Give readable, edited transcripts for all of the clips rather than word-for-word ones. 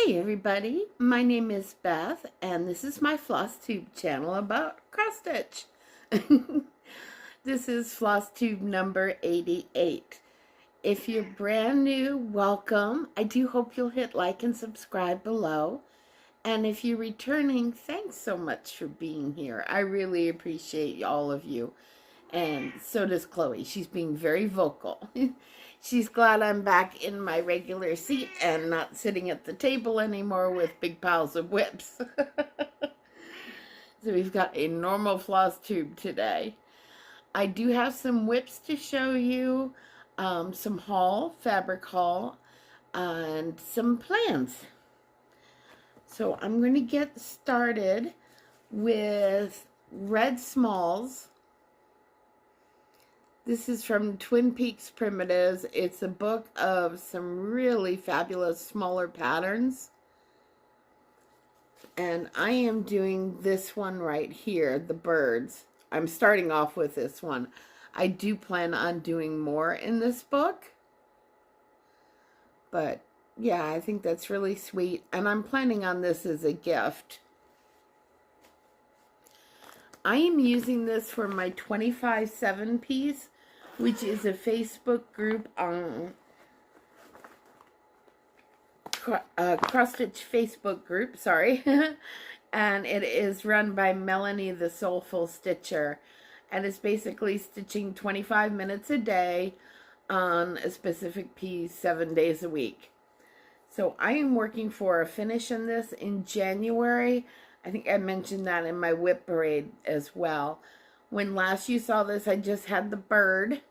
Hey everybody, my name is Beth and this is my Flosstube channel about cross stitch. This is Flosstube number 88. If you're brand new, welcome. I do hope you'll hit like and subscribe below. And if you're returning, thanks so much for being here. I really appreciate all of you. And so does Chloe. She's being very vocal. She's glad I'm back in my regular seat and not sitting at the table anymore with big piles of whips. So we've got a normal floss tube today. I do have some whips to show you, some haul, fabric haul, and some plans. So I'm going to get started with Red Smalls. This is from Twin Peaks Primitives. It's a book of some really fabulous smaller patterns. And I am doing this one right here, the birds. I'm starting off with this one. I do plan on doing more in this book. But yeah, I think that's really sweet. And I'm planning on this as a gift. I am using this for my 25/7 piece, which is a Facebook group on cross stitch Facebook group, sorry. And it is run by Melanie the Soulful Stitcher. And it's basically stitching 25 minutes a day on a specific piece 7 days a week. So I am working for a finish in this in January. I think I mentioned that in my whip parade as well. When last you saw this, I just had the bird.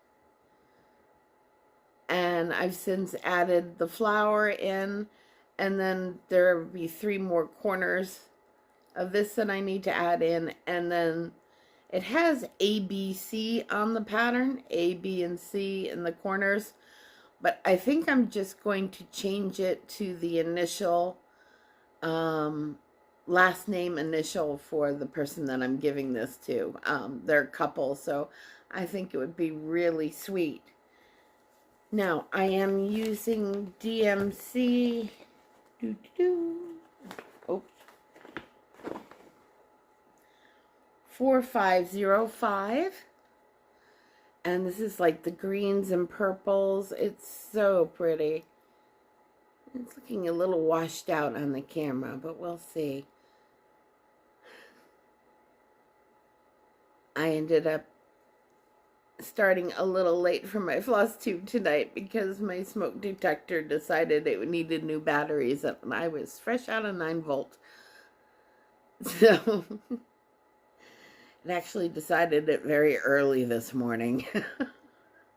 And I've since added the flower in. And then there will be 3 more corners of this that I need to add in. And then it has A, B, C on the pattern. A, B, and C in the corners. But I think I'm just going to change it to the initial last name initial for the person that I'm giving this to. They're a couple, so I think it would be really sweet. Now, I am using DMC 4505. And this is like the greens and purples. It's so pretty. It's looking a little washed out on the camera, but we'll see. I ended up starting a little late for my floss tube tonight because my smoke detector decided it needed new batteries and I was fresh out of 9-volt. So it actually decided it very early this morning.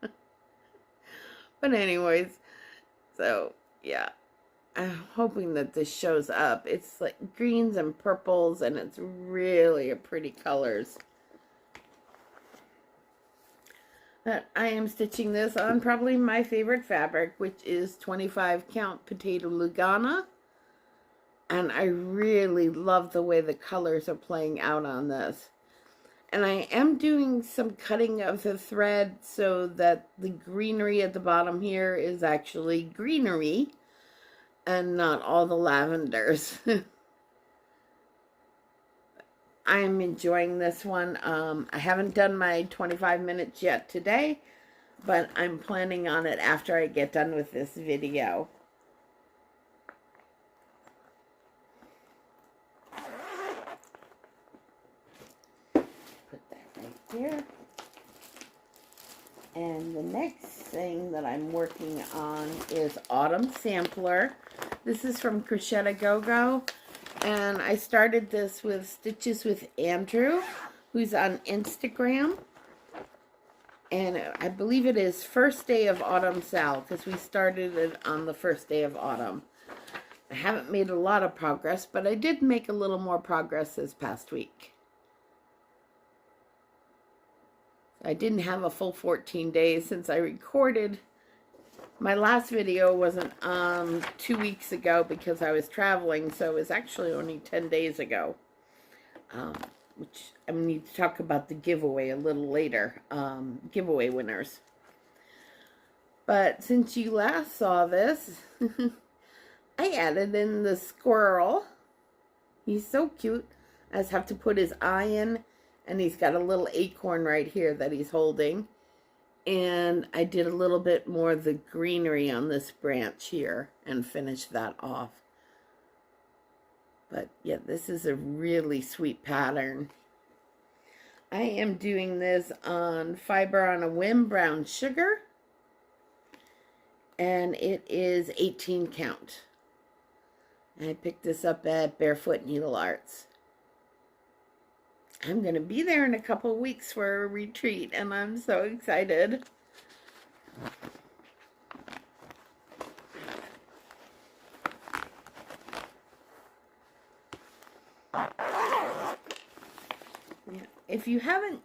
But anyways, so yeah, I'm hoping that this shows up. It's like greens and purples and it's really a pretty colors. But I am stitching this on probably my favorite fabric, which is 25 count potato Lugana. And I really love the way the colors are playing out on this. And I am doing some cutting of the thread so that the greenery at the bottom here is actually greenery and not all the lavenders. I'm enjoying this one. I haven't done my 25 minutes yet today, but I'm planning on it after I get done with this video. Put that right there. And the next thing that I'm working on is Autumn Sampler. This is from Crocette GoGo. And I started this with Stitches with Andrew, who's on Instagram. And I believe it is first day of autumn Sal, because we started it on the first day of autumn. I haven't made a lot of progress, but I did make a little more progress this past week. I didn't have a full 14 days since I recorded. My last video wasn't 2 weeks ago because I was traveling, so it was actually only 10 days ago. Which I need to talk about the giveaway a little later. Giveaway winners. But since you last saw this, I added in the squirrel. He's so cute. I just have to put his eye in, and he's got a little acorn right here that he's holding. And I did a little bit more of the greenery on this branch here and finished that off. But yeah, this is a really sweet pattern. I am doing this on Fiber on a Whim brown sugar. And it is 18 count. I picked this up at Barefoot Needle Arts. I'm going to be there in a couple of weeks for a retreat, and I'm so excited. If you haven't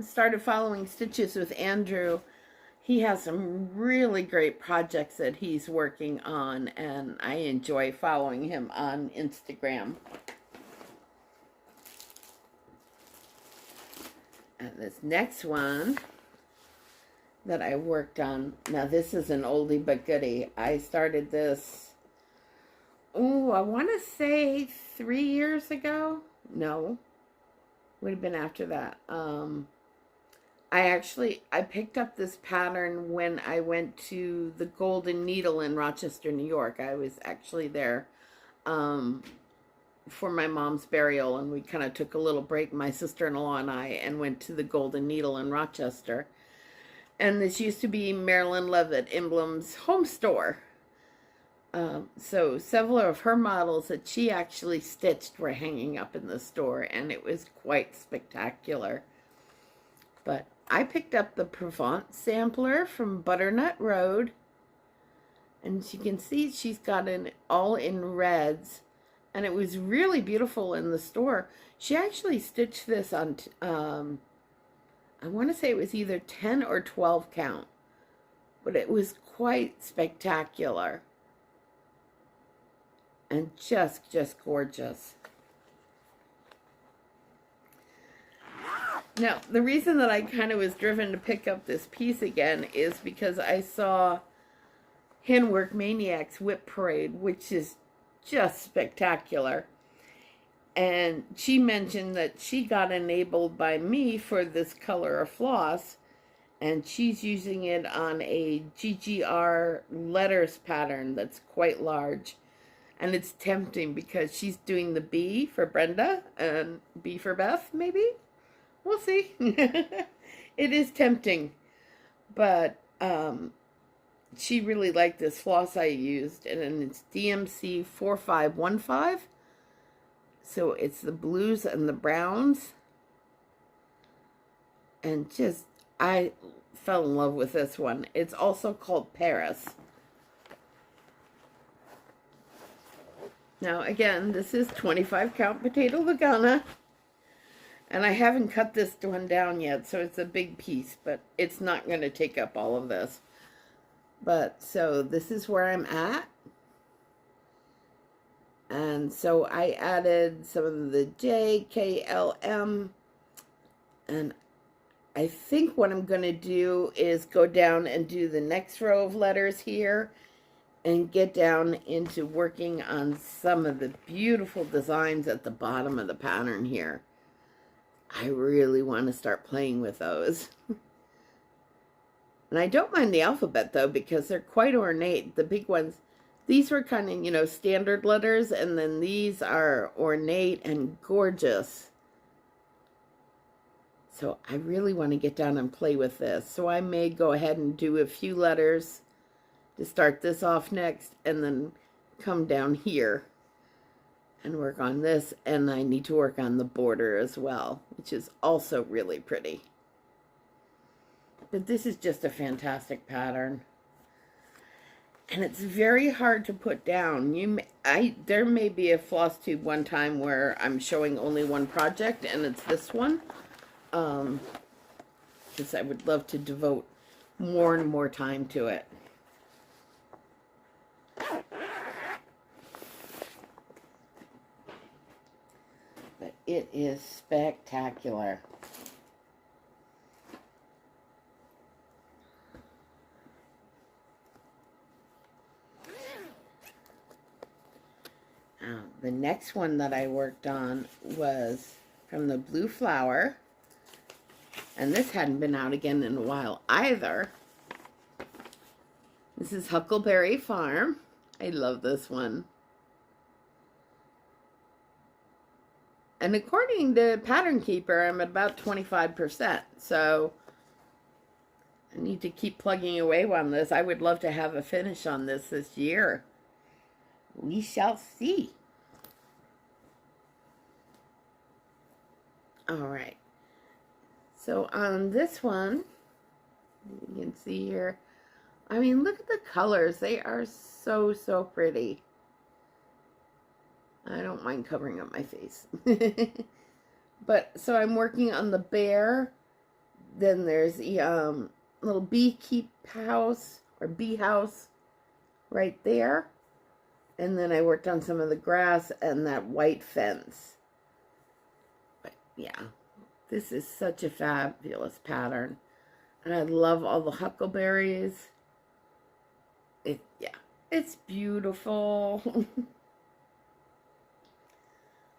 started following Stitches with Andrew, he has some really great projects that he's working on, and I enjoy following him on Instagram. And this next one that I worked on, now this is an oldie but goodie. I started this, I want to say 3 years ago. No, would have been after that. I picked up this pattern when I went to the Golden Needle in Rochester, New York. I was actually there for my mom's burial, and we kind of took a little break, my sister-in-law and I, and went to the Golden Needle in Rochester. And this used to be Marilyn Levitt Emblem's home store. So several of her models that she actually stitched were hanging up in the store, and it was quite spectacular. But I picked up the Provant Sampler from Butternut Road, and you can see she's got it all in reds, and it was really beautiful in the store. She actually stitched this on, I want to say it was either 10 or 12 count, but it was quite spectacular and just gorgeous. Now, the reason that I kind of was driven to pick up this piece again is because I saw Handwork Maniac's Whip Parade, which is just spectacular. And she mentioned that she got enabled by me for this color of floss, and she's using it on a GGR letters pattern that's quite large. And it's tempting because she's doing the B for Brenda and B for Beth, maybe? We'll see. It is tempting. But she really liked this floss I used, and it's DMC 4515. So it's the blues and the browns. And just, I fell in love with this one. It's also called Paris. Now, again, this is 25 count potato Lagana. And I haven't cut this one down yet, so it's a big piece, but it's not going to take up all of this. But, so this is where I'm at. And so I added some of the J, K, L, M. And I think what I'm going to do is go down and do the next row of letters here and get down into working on some of the beautiful designs at the bottom of the pattern here. I really want to start playing with those. And I don't mind the alphabet, though, because they're quite ornate. The big ones, these were kind of, you know, standard letters, and then these are ornate and gorgeous. So I really want to get down and play with this. So I may go ahead and do a few letters to start this off next, and then come down here and work on this. And I need to work on the border as well, which is also really pretty. But this is just a fantastic pattern. And it's very hard to put down. There may be a Flosstube one time where I'm showing only one project, and it's this one. Because I would love to devote more and more time to it. But it is spectacular. The next one that I worked on was from the Blue Flower. And this hadn't been out again in a while either. This is Huckleberry Farm. I love this one. And according to Pattern Keeper, I'm at about 25%. So I need to keep plugging away on this. I would love to have a finish on this year. We shall see. All right. So on this one, you can see here, I mean, look at the colors. They are so, so pretty. I don't mind covering up my face. But, so I'm working on the bear. Then there's the little beekeep house, or bee house, right there. And then I worked on some of the grass and that white fence. But, yeah. This is such a fabulous pattern. And I love all the huckleberries. It's beautiful.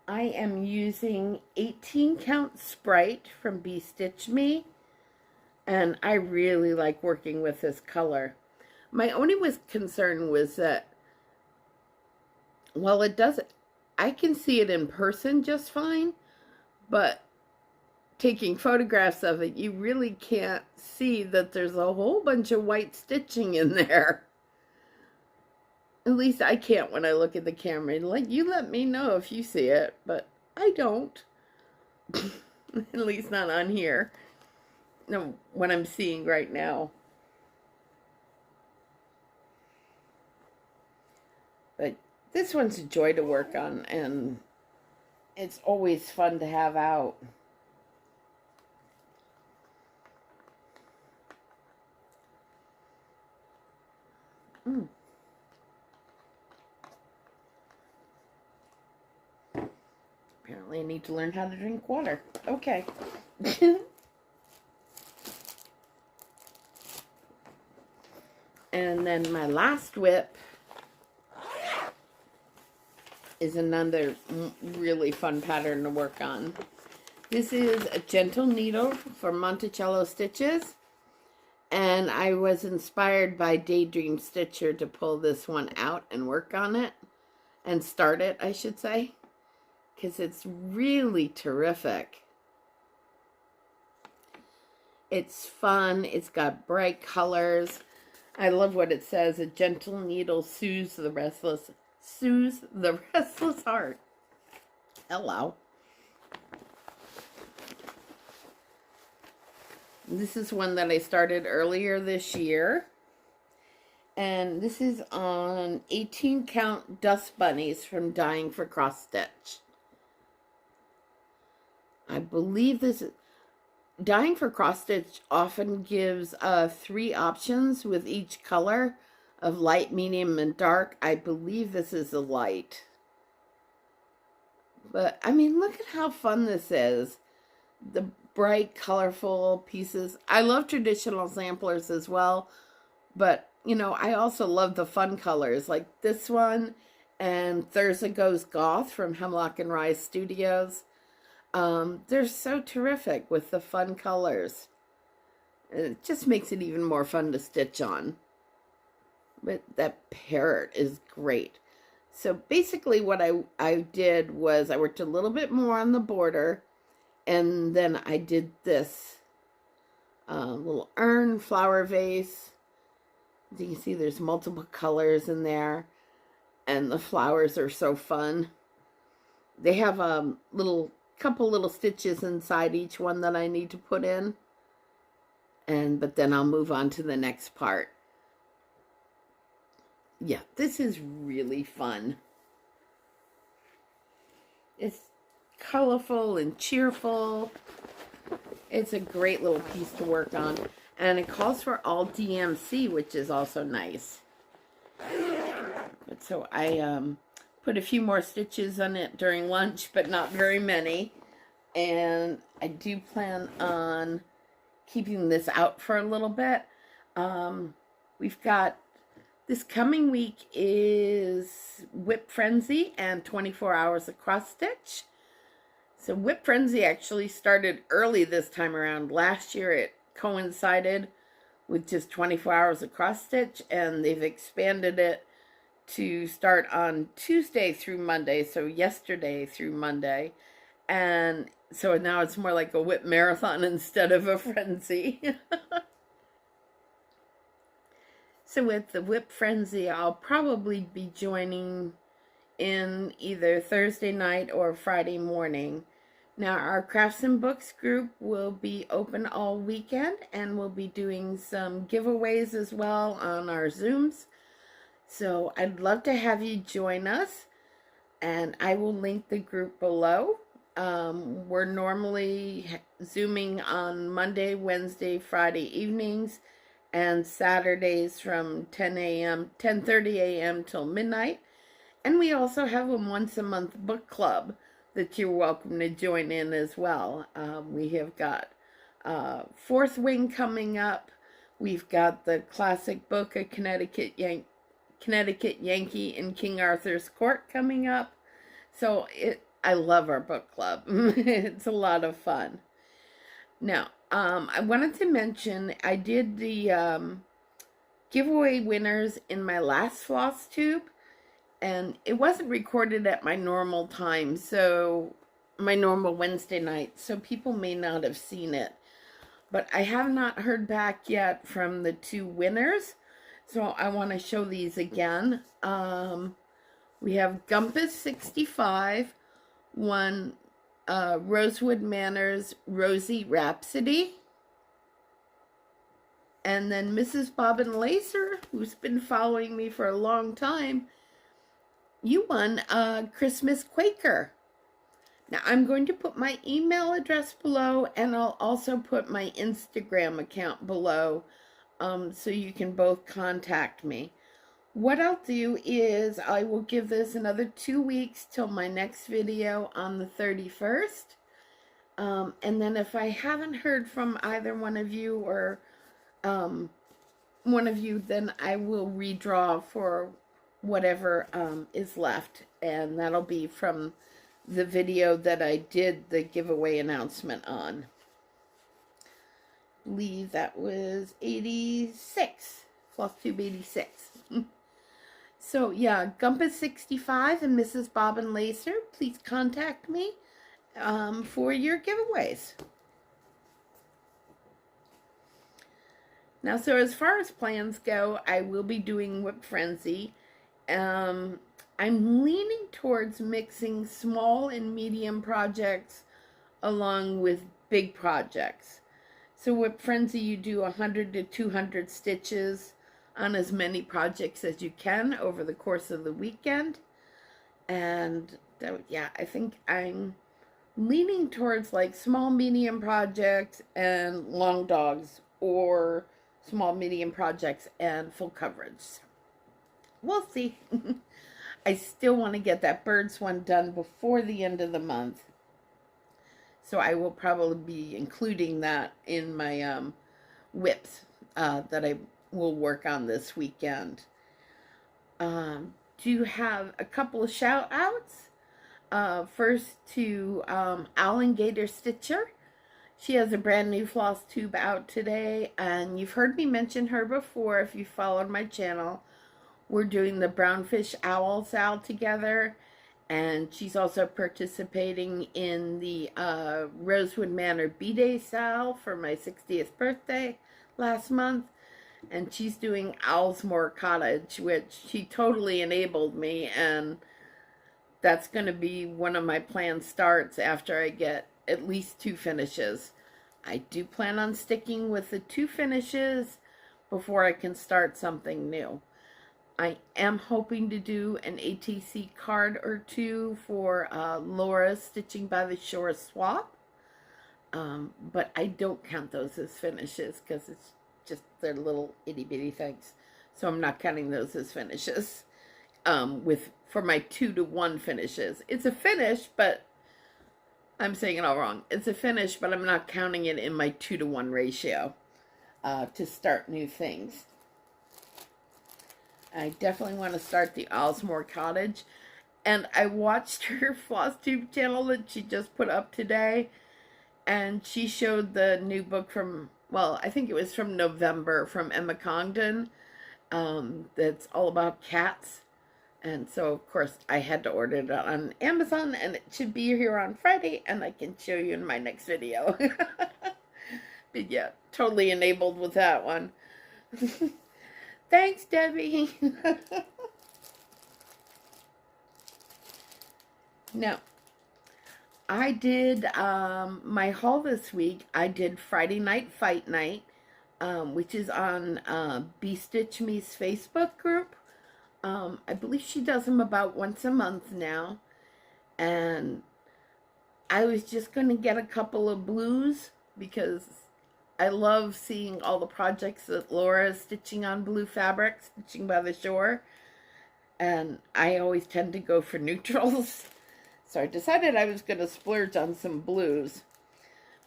I am using 18 count Sprite from Bee Stitch Me. And I really like working with this color. My only concern was that, well, it doesn't, I can see it in person just fine, but taking photographs of it, you really can't see that there's a whole bunch of white stitching in there. At least I can't when I look at the camera. Like, you let me know if you see it, but I don't. At least not on here. No, what I'm seeing right now. But this one's a joy to work on, and it's always fun to have out. Apparently I need to learn how to drink water. Okay. And then my last whip is another really fun pattern to work on. This is a gentle needle for Monticello stitches. And I was inspired by Daydream Stitcher to pull this one out and work on it. And start it, I should say. Because it's really terrific. It's fun. It's got bright colors. I love what it says. A gentle needle soothes the restless heart. Hello. This is one that I started earlier this year. And this is on 18 count Dust Bunnies from Dying for Cross Stitch. I believe this is... Dying for Cross Stitch often gives 3 options with each color of light, medium, and dark. I believe this is a light. But, I mean, look at how fun this is. The bright, colorful pieces. I love traditional samplers as well. But, you know, I also love the fun colors. Like this one and Thursday Goes Goth from Hemlock and Rise Studios. They're so terrific with the fun colors. It just makes it even more fun to stitch on. But that parrot is great. So basically what I did was I worked a little bit more on the border, and then I did this little urn flower vase. As you can see, there's multiple colors in there, and the flowers are so fun. They have a couple little stitches inside each one that I need to put in, but then I'll move on to the next part. Yeah, this is really fun. It's colorful and cheerful. It's a great little piece to work on. And it calls for all DMC, which is also nice. But so I put a few more stitches on it during lunch, but not very many. And I do plan on keeping this out for a little bit. We've got This coming week is Whip Frenzy and 24 Hours of Cross Stitch. So Whip Frenzy actually started early this time around. Last year it coincided with just 24 hours of cross stitch, and they've expanded it to start on Tuesday through Monday, so yesterday through Monday. And so now it's more like a whip marathon instead of a frenzy. So with the Whip Frenzy, I'll probably be joining in either Thursday night or Friday morning. Now, our Crafts and Books group will be open all weekend, and we'll be doing some giveaways as well on our Zooms. So I'd love to have you join us, and I will link the group below. We're normally Zooming on Monday, Wednesday, Friday evenings, and Saturdays from 10:30 a.m. till midnight. And we also have a once a month book club that you're welcome to join in as well. We have got Fourth Wing coming up. We've got the classic book, A Connecticut Yankee in King Arthur's Court coming up. So I love our book club. It's a lot of fun. Now, I wanted to mention I did the giveaway winners in my last Flosstube, and it wasn't recorded at my normal time, so my normal Wednesday night, so people may not have seen it. But I have not heard back yet from the two winners, so I want to show these again. We have Gumpus65 won Rosewood Manor's Rosie Rhapsody. And then Mrs. Bobbin Lacer, who's been following me for a long time, you won Christmas Quaker. Now, I'm going to put my email address below, and I'll also put my Instagram account below, so you can both contact me. What I'll do is I will give this another 2 weeks till my next video on the 31st. And then if I haven't heard from either one of you or one of you, then I will redraw for whatever is left. And that'll be from the video that I did the giveaway announcement on. I believe that was 86. Flosstube 86. So yeah, Gumpus65 and Mrs. Bobbin Lacer, please contact me for your giveaways. Now, so as far as plans go, I will be doing Whip Frenzy. I'm leaning towards mixing small and medium projects along with big projects. So Whip Frenzy, you do 100 to 200 stitches on as many projects as you can over the course of the weekend. And yeah, I think I'm leaning towards like small, medium projects and long dogs, or small, medium projects and full coverage. We'll see. I still want to get that birds one done before the end of the month. So I will probably be including that in my whips that I will work on this weekend. Do have a couple of shout outs. First to Alligator Stitcher. She has a brand new floss tube out today, and you've heard me mention her before if you followed my channel. We're doing the Brownfish Owl Sal together, and she's also participating in the Rosewood Manor B-Day Sal for my 60th birthday last month. And she's doing Owlsmore Cottage, which she totally enabled me, and that's going to be one of my planned starts after I get at least 2 finishes. I do plan on sticking with the 2 finishes before I can start something new. I am hoping to do an ATC card or 2 for Laura's Stitching by the Shore swap, but I don't count those as finishes because it's just they're little itty-bitty things. So I'm not counting those as finishes. For my 2-to-1 finishes. It's a finish, but I'm saying it all wrong. It's a finish, but I'm not counting it in my 2-to-1 ratio to start new things. I definitely want to start the Osmore Cottage. And I watched her Flosstube channel that she just put up today. And she showed the new book from, well, I think it was from November from Emma Congdon. That's all about cats. And so, of course, I had to order it on Amazon, and it should be here on Friday, and I can show you in my next video. But yeah, totally enabled with that one. Thanks, Debbie. Now, I did my haul this week. I did Friday Night Fight Night, which is on Bee Stitch Me's Facebook group. I believe she does them about once a month now. And I was just going to get a couple of blues because I love seeing all the projects that Laura is stitching on blue fabric, Stitching by the Shore. And I always tend to go for neutrals. So I decided I was going to splurge on some blues.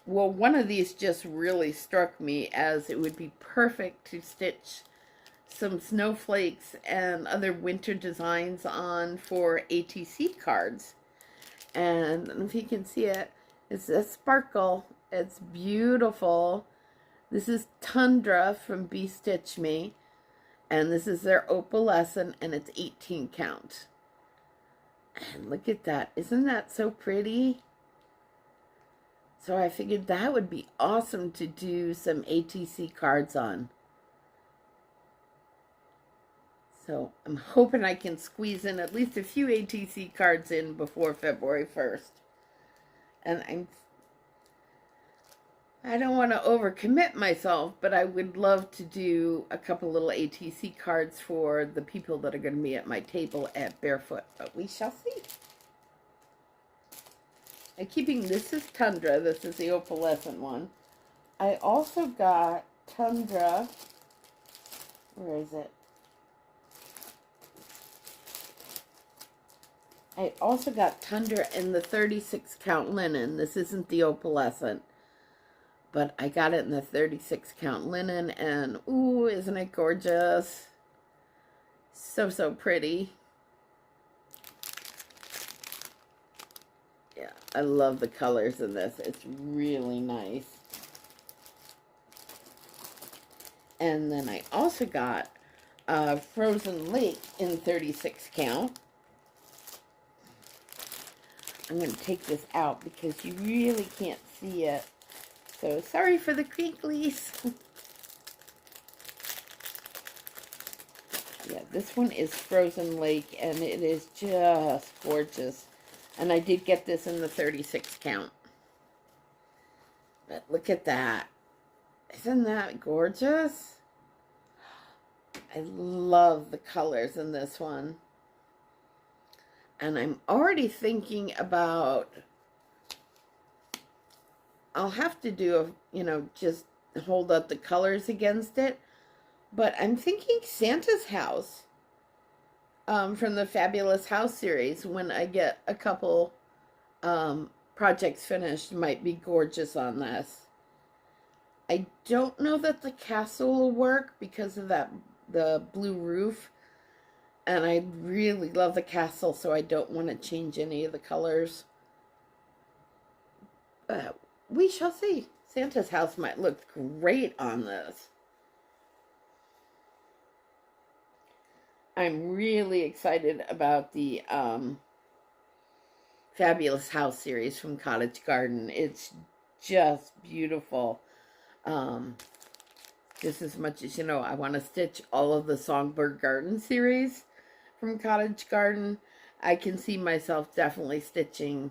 Well, one of these just really struck me as it would be perfect to stitch some snowflakes and other winter designs on for ATC cards. And if you can see it, it's a sparkle. It's beautiful. This is Tundra from Bee Stitch Me. And this is their opalescent, and it's 18 count. And look at that. Isn't that so pretty? So I figured that would be awesome to do some ATC cards on. So I'm hoping I can squeeze in at least a few ATC cards in before February 1st. And I don't want to overcommit myself, but I would love to do a couple little ATC cards for the people that are going to be at my table at Barefoot. But we shall see. And keeping, this is Tundra. This is the opalescent one. I also got Tundra. Where is it? I also got Tundra in the 36 count linen. This isn't the opalescent, but I got it in the 36 count linen, and ooh, isn't it gorgeous? So, so pretty. Yeah, I love the colors in this. It's really nice. And then I also got Frozen Lake in 36 count. I'm going to take this out because you really can't see it. So sorry for the crinklies. Yeah, this one is Frozen Lake, and it is just gorgeous. And I did get this in the 36 count. But look at that. Isn't that gorgeous? I love the colors in this one. And I'm already thinking about, I'll have to do just hold up the colors against it. But I'm thinking Santa's house from the Fabulous House series, when I get a couple projects finished, might be gorgeous on this. I don't know that the castle will work because of the blue roof. And I really love the castle, so I don't want to change any of the colors. But we shall see. Santa's house might look great on this. I'm really excited about the Fabulous House series from Cottage Garden. It's just beautiful. Just as much as, I want to stitch all of the Songbird Garden series from Cottage Garden. I can see myself definitely stitching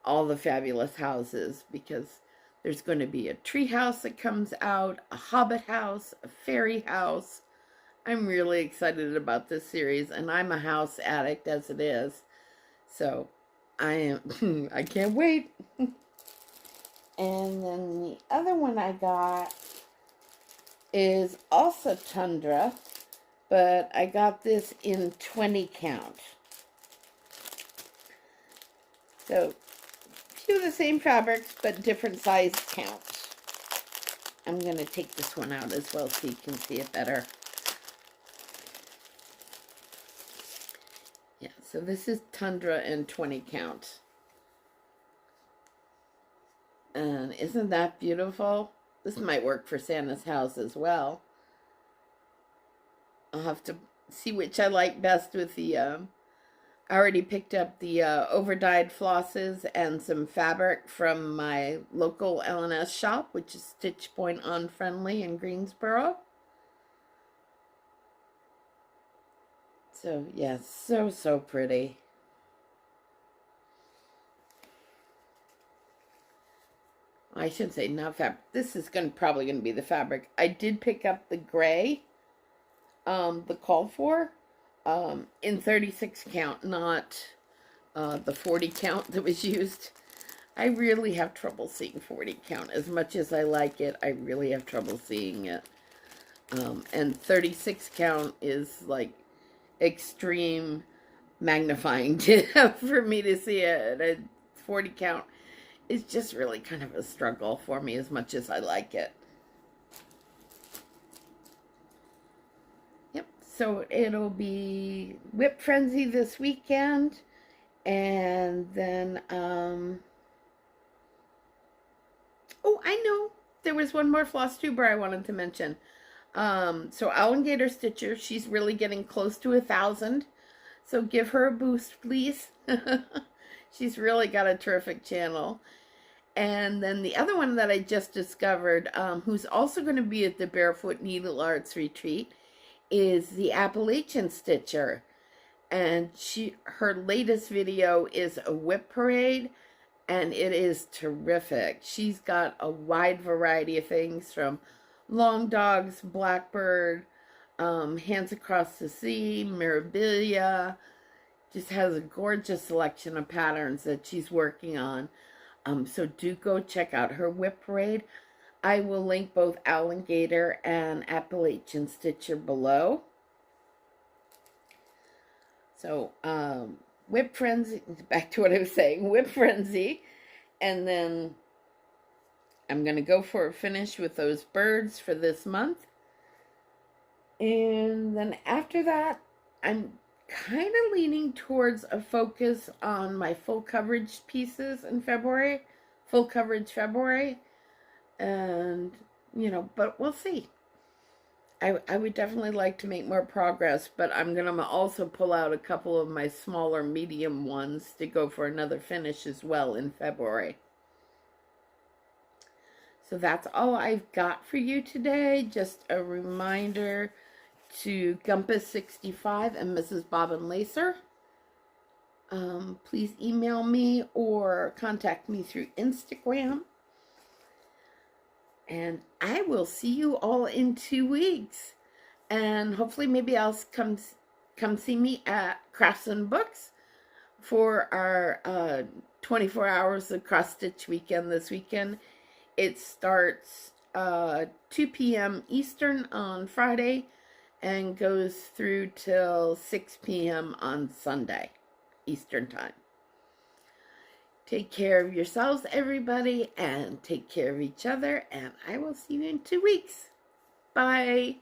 all the Fabulous Houses, because there's going to be a tree house that comes out, a hobbit house, a fairy house. I'm really excited about this series, and I'm a house addict as it is. So I can't wait. And then the other one I got is also Tundra, but I got this in 20 count. So, few of the same fabrics, but different size counts. I'm going to take this one out as well so you can see it better. So this is Tundra and 20 count. And isn't that beautiful? This might work for Santa's house as well. I'll have to see which I like best with the, I already picked up the over-dyed flosses and some fabric from my local L&S shop, which is Stitch Point on Friendly in Greensboro. So, yeah, so pretty. I should say not fabric. This is probably going to be the fabric. I did pick up the gray, the called for, in 36 count, not the 40 count that was used. I really have trouble seeing 40 count. As much as I like it, I really have trouble seeing it. And 36 count is like extreme magnifying for me to see it. And 40 count is just really kind of a struggle for me as much as I like it. Yep, so it'll be Whip Frenzy this weekend, and then, oh, I know, there was one more Flosstuber I wanted to mention. So Alligator Stitcher, she's really getting close to 1,000, so give her a boost, please. She's really got a terrific channel. And then the other one that I just discovered, who's also going to be at the Barefoot Needle Arts Retreat, is the Appalachian Stitcher. And her latest video is a whip parade, and it is terrific. She's got a wide variety of things, from long dogs, blackbird, hands across the sea, mirabilia. Just has a gorgeous selection of patterns that she's working on. So do go check out her whip parade. I will link both Alligator and Appalachian Stitcher below. So, Whip Frenzy, back to what I was saying, Whip Frenzy. And then I'm going to go for a finish with those birds for this month. And then after that, I'm kind of leaning towards a focus on my full coverage pieces in February. Full coverage February. And, you know, but we'll see. I would definitely like to make more progress, but I'm going to also pull out a couple of my smaller medium ones to go for another finish as well in February. So that's all I've got for you today. Just a reminder to Gumpus65 and Mrs. Bobbin Lacer. Please email me or contact me through Instagram. And I will see you all in 2 weeks. And hopefully maybe I'll come see me at Crafts and Books for our 24 hours of cross stitch weekend this weekend. It starts 2 p.m. Eastern on Friday and goes through till 6 p.m. on Sunday, Eastern time. Take care of yourselves, everybody, and take care of each other, and I will see you in 2 weeks. Bye.